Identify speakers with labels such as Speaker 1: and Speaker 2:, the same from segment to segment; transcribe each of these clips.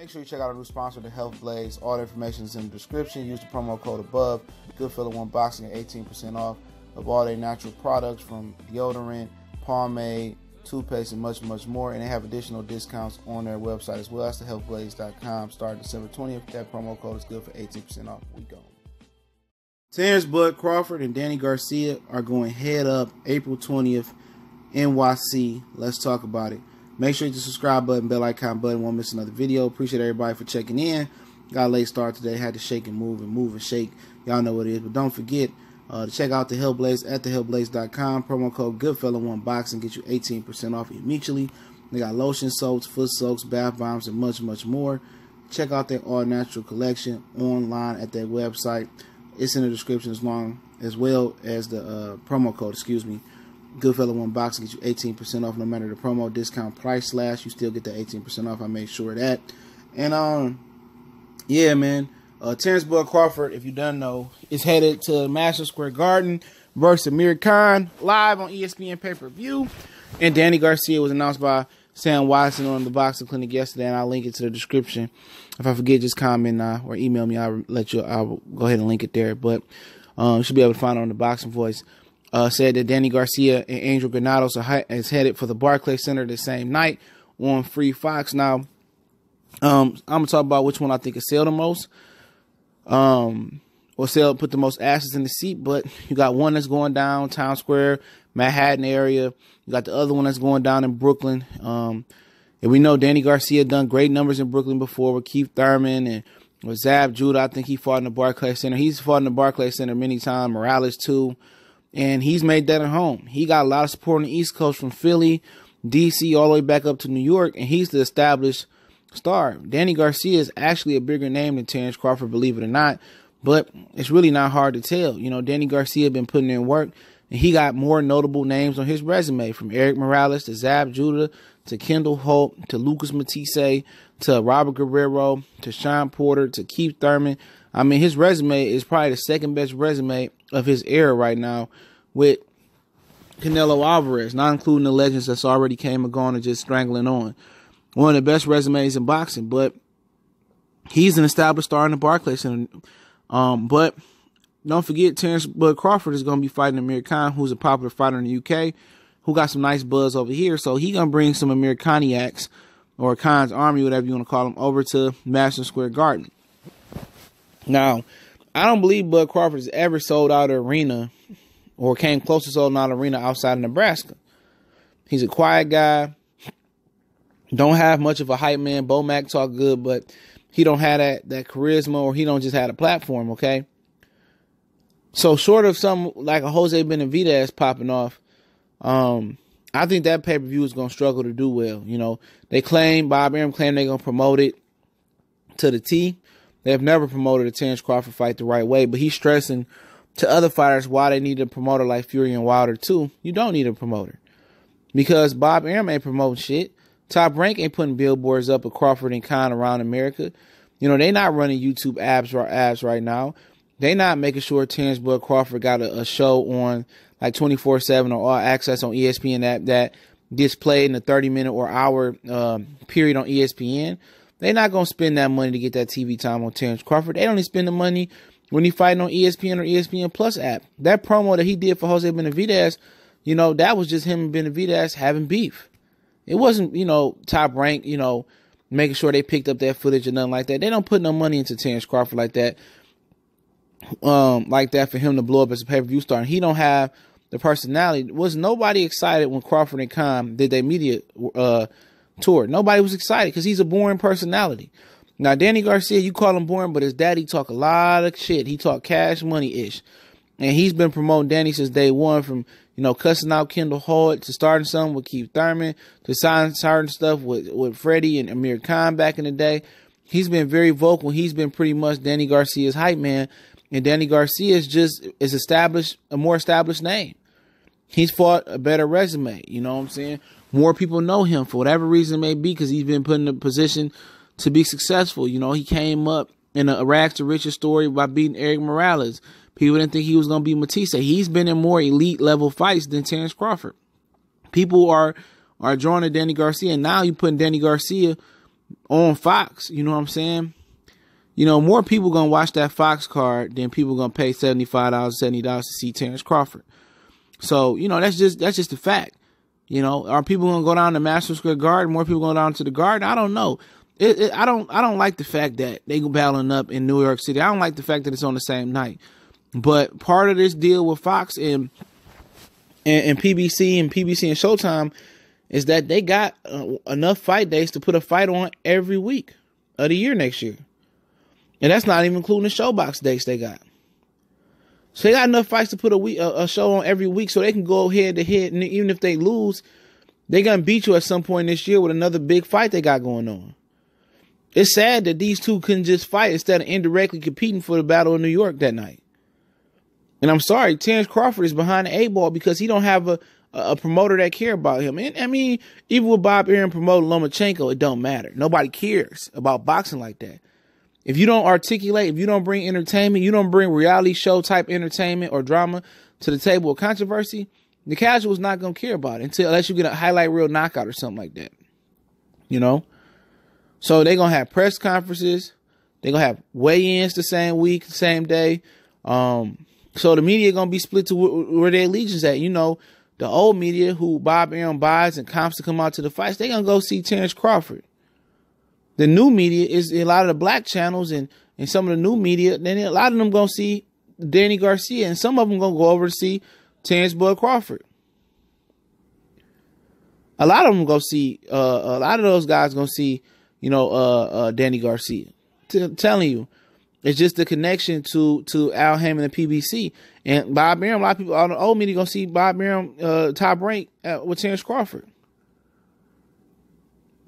Speaker 1: Make sure you check out our new sponsor, the Health Blaze. All the information is in the description. Use the promo code above. Goodfella1 Boxing at 18% off of all their natural products from deodorant, pomade, toothpaste, and much, much more. And they have additional discounts on their website as well. That's thehealthblaze.com. Starting December 20th. That promo code is good for 18% off. We go. Terence Crawford and Danny Garcia are going head up April 20th, NYC. Let's talk about it. Make sure you hit the subscribe button, bell icon button. Won't miss another video. Appreciate everybody for checking in. Got a late start today. Had to shake and move and shake. Y'all know what it is. But don't forget to check out the Hellblaze at thehealthblaze.com. Promo code Goodfella1 Boxing get you 18% off immediately. They got lotion soaks, foot soaks, bath bombs, and much, much more. Check out their all-natural collection online at their website. It's in the description as well as the promo code, Goodfella1 Boxing get you 18% off no matter the promo discount price / you still get that 18% off. I made sure of that. And yeah, man, Terence Crawford, if you don't know, is headed to Madison Square Garden versus Amir Khan live on ESPN pay-per-view. And Danny Garcia was announced by Sam Watson on the Boxing Clinic yesterday, and I'll link it to the description. If I forget, just comment or email me. I'll go ahead and link it there. But you should be able to find it on the Boxing Voice. Said that Danny Garcia and Angel Granados is headed for the Barclays Center the same night on Free Fox. Now, I'm going to talk about which one I think will sell the most. Or put the most asses in the seat. But you got one that's going down Town Square, Manhattan area. You got the other one that's going down in Brooklyn. And we know Danny Garcia done great numbers in Brooklyn before with Keith Thurman and with Zab Judah. I think he fought in the Barclays Center. He's fought in the Barclays Center many times. Morales too. And he's made that at home. He got a lot of support on the East Coast from Philly, D.C., all the way back up to New York. And he's the established star. Danny Garcia is actually a bigger name than Terence Crawford, believe it or not. But it's really not hard to tell. You know, Danny Garcia been putting in work. And he got more notable names on his resume, from Eric Morales to Zab Judah to Kendall Holt to Lucas Matisse to Robert Guerrero to Sean Porter to Keith Thurman. I mean, his resume is probably the second best resume of his era right now, with Canelo Alvarez, not including the legends that's already came and gone and just strangling on. One of the best resumes in boxing, but he's an established star in the Barclays Center. But don't forget, Terence Crawford is going to be fighting Amir Khan, who's a popular fighter in the UK, who got some nice buzz over here. So he's going to bring some Amir Khaniacs, or Khan's army, whatever you want to call them, over to Madison Square Garden. Now, I don't believe Bud Crawford has ever sold out an arena or came close to sold out an arena outside of Nebraska. He's a quiet guy. Don't have much of a hype man. Bo Mack talk good, but he don't have that charisma, or he don't just have a platform, okay? So short of something like a Jose Benavidez popping off, I think that pay-per-view is going to struggle to do well. You know, Bob Arum claimed they're going to promote it to the T. They have never promoted a Terence Crawford fight the right way, but he's stressing to other fighters why they need a promoter like Fury and Wilder too. You don't need a promoter, because Bob Arum ain't promoting shit. Top Rank ain't putting billboards up of Crawford and Khan around America. You know, they not running YouTube ads right now. They not making sure Terence Crawford got a show on like 24/7 or All Access on ESPN that gets played in a 30-minute or hour period on ESPN. They're not going to spend that money to get that TV time on Terence Crawford. They only spend the money when he's fighting on ESPN or ESPN Plus app. That promo that he did for Jose Benavidez, you know, that was just him and Benavidez having beef. It wasn't, you know, Top Rank, you know, making sure they picked up that footage or nothing like that. They don't put no money into Terence Crawford like that for him to blow up as a pay-per-view star. And he don't have the personality. Was nobody excited when Crawford and Khan did their media tour? Nobody was excited because he's a boring personality. Now, Danny Garcia, you call him boring, but his daddy talk a lot of shit. He talk cash money-ish. And he's been promoting Danny since day one, from, you know, cussing out Kendall Holt to starting something with Keith Thurman to starting stuff with Freddie and Amir Khan back in the day. He's been very vocal. He's been pretty much Danny Garcia's hype man. And Danny Garcia is established, a more established name. He's fought a better resume. You know what I'm saying? More people know him for whatever reason it may be, because he's been put in a position to be successful. You know, he came up in a rags to riches story by beating Eric Morales. People didn't think he was going to be Matisse. He's been in more elite level fights than Terence Crawford. People are drawn to Danny Garcia. And now you're putting Danny Garcia on Fox. You know what I'm saying? You know, more people gonna watch that Fox card than people gonna pay $75, $70 to see Terence Crawford. So, you know, that's just a fact. You know, are people gonna go down to Madison Square Garden? More people going down to the Garden? I don't know. I don't like the fact that they go battling up in New York City. I don't like the fact that it's on the same night. But part of this deal with Fox and PBC and Showtime is that they got enough fight days to put a fight on every week of the year next year. And that's not even including the showbox dates they got. So they got enough fights to put a show on every week so they can go head to head. And even if they lose, they're going to beat you at some point this year with another big fight they got going on. It's sad that these two couldn't just fight instead of indirectly competing for the Battle of New York that night. And I'm sorry, Terence Crawford is behind the 8-ball because he don't have a promoter that care about him. And I mean, even with Bob Arum promoting Lomachenko, it don't matter. Nobody cares about boxing like that. If you don't articulate, if you don't bring entertainment, you don't bring reality show type entertainment or drama to the table of controversy, the casual's not going to care about it unless you get a highlight reel knockout or something like that. You know? So they're going to have press conferences. They're going to have weigh-ins the same week, the same day. So the media going to be split to where their allegiance at. You know, the old media who Bob Arum buys and comps to come out to the fights, they're going to go see Terence Crawford. The new media is a lot of the black channels and some of the new media. Then a lot of them going to see Danny Garcia, and some of them going to go over to see Terence Bud Crawford. A lot of them go see. A lot of those guys going to see, you know, Danny Garcia. Telling you, it's just the connection to Al Haymon and PBC and Bob Arum. A lot of people on the old media going to see Bob Arum top rank with Terence Crawford.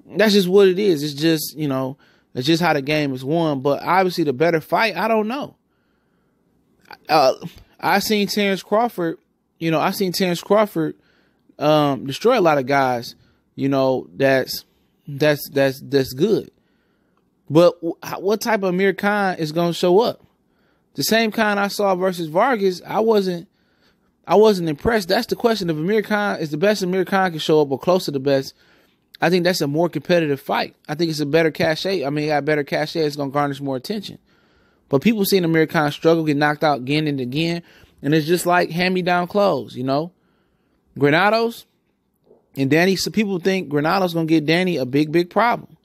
Speaker 1: That's just what it is. It's just, you know, it's just how the game is won. But obviously the better fight, I don't know. I seen Terence Crawford, you know, destroy a lot of guys, you know, that's good. But what type of Amir Khan is going to show up? The same Khan I saw versus Vargas, I wasn't impressed. That's the question. If Amir Khan is the best Amir Khan can show up or close to the best, I think that's a more competitive fight. I think it's a better cachet. I mean, it got better cachet. It's going to garnish more attention. But people seeing Amir Khan struggle, get knocked out again and again. And it's just like hand-me-down clothes, you know. Granados and Danny. So people think Granados going to get Danny a big, big problem.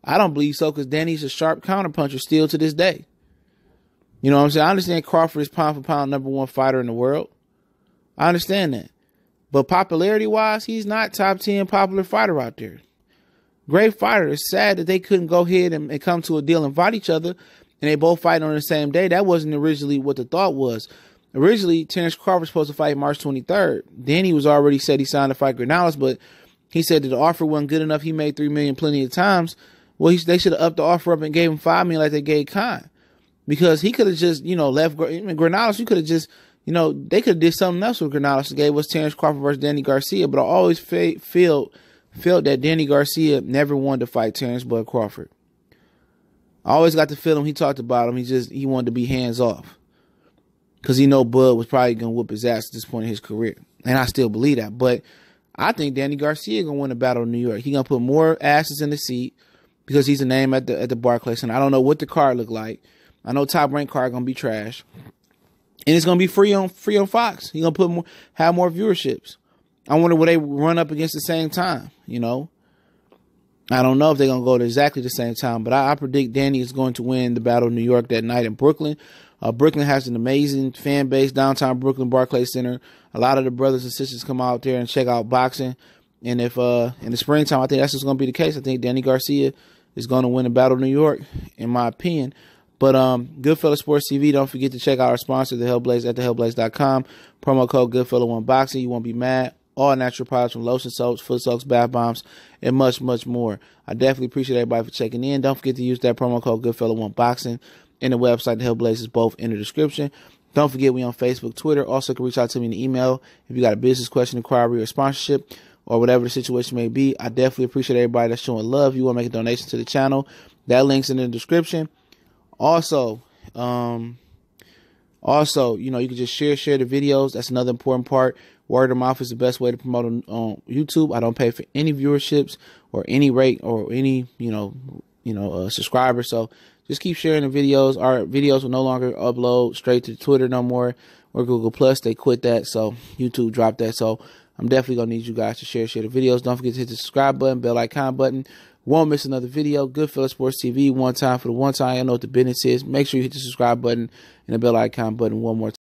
Speaker 1: I don't believe so because Danny's a sharp counterpuncher still to this day. You know what I'm saying? I understand Crawford is pound for pound #1 fighter in the world. I understand that. But popularity-wise, he's not top 10 popular fighter out there. Great fighter. It's sad that they couldn't go ahead and come to a deal and fight each other, and they both fight on the same day. That wasn't originally what the thought was. Originally, Terence Crawford was supposed to fight March 23rd. Danny was already said he signed to fight Granados, but he said that the offer wasn't good enough. He made $3 million plenty of times. Well, they should have upped the offer up and gave him $5 million like they gave Khan. Because he could have just, you know, left Granados. You could have just, you know, they could have did something else with Granados and gave us Terence Crawford versus Danny Garcia. But I always felt that Danny Garcia never wanted to fight Terence Bud Crawford. I always got the feeling he talked about him. He wanted to be hands off. Because he know Bud was probably going to whoop his ass at this point in his career. And I still believe that. But I think Danny Garcia going to win the Battle of New York. He going to put more asses in the seat because he's a name at the Barclays. And I don't know what the card look like. I know top rank card going to be trash. And it's going to be free on Fox. He's going to have more viewerships. I wonder will they run up against the same time, you know. I don't know if they're going to go to exactly the same time, but I predict Danny is going to win the Battle of New York that night in Brooklyn. Brooklyn has an amazing fan base, downtown Brooklyn, Barclays Center. A lot of the brothers and sisters come out there and check out boxing. And if in the springtime, I think that's just going to be the case. I think Danny Garcia is going to win the Battle of New York, in my opinion. But Goodfella Sports TV, don't forget to check out our sponsor, The Hellblaze, at thehellblaze.com. Promo code Goodfella1Boxing. You won't be mad. All natural products from lotion soaps, foot soaks, bath bombs, and much, much more. I definitely appreciate everybody for checking in. Don't forget to use that promo code Goodfella1Boxing. And the website, The Hellblaze, is both in the description. Don't forget we on Facebook, Twitter. Also, can reach out to me in the email if you got a business question, inquiry, or sponsorship, or whatever the situation may be. I definitely appreciate everybody that's showing love. If you want to make a donation to the channel, that link's in the description. Also, you know, you can just share the videos. That's another important part. Word of mouth is the best way to promote on YouTube. I don't pay for any viewerships or any rate or any, subscribers. So just keep sharing the videos. Our videos will no longer upload straight to Twitter no more or Google Plus. They quit that. So YouTube dropped that. So I'm definitely going to need you guys to share the videos. Don't forget to hit the subscribe button, bell icon button. Won't miss another video. Goodfellas Sports TV, one time for the one time. I know what the business is. Make sure you hit the subscribe button and the bell icon button one more time.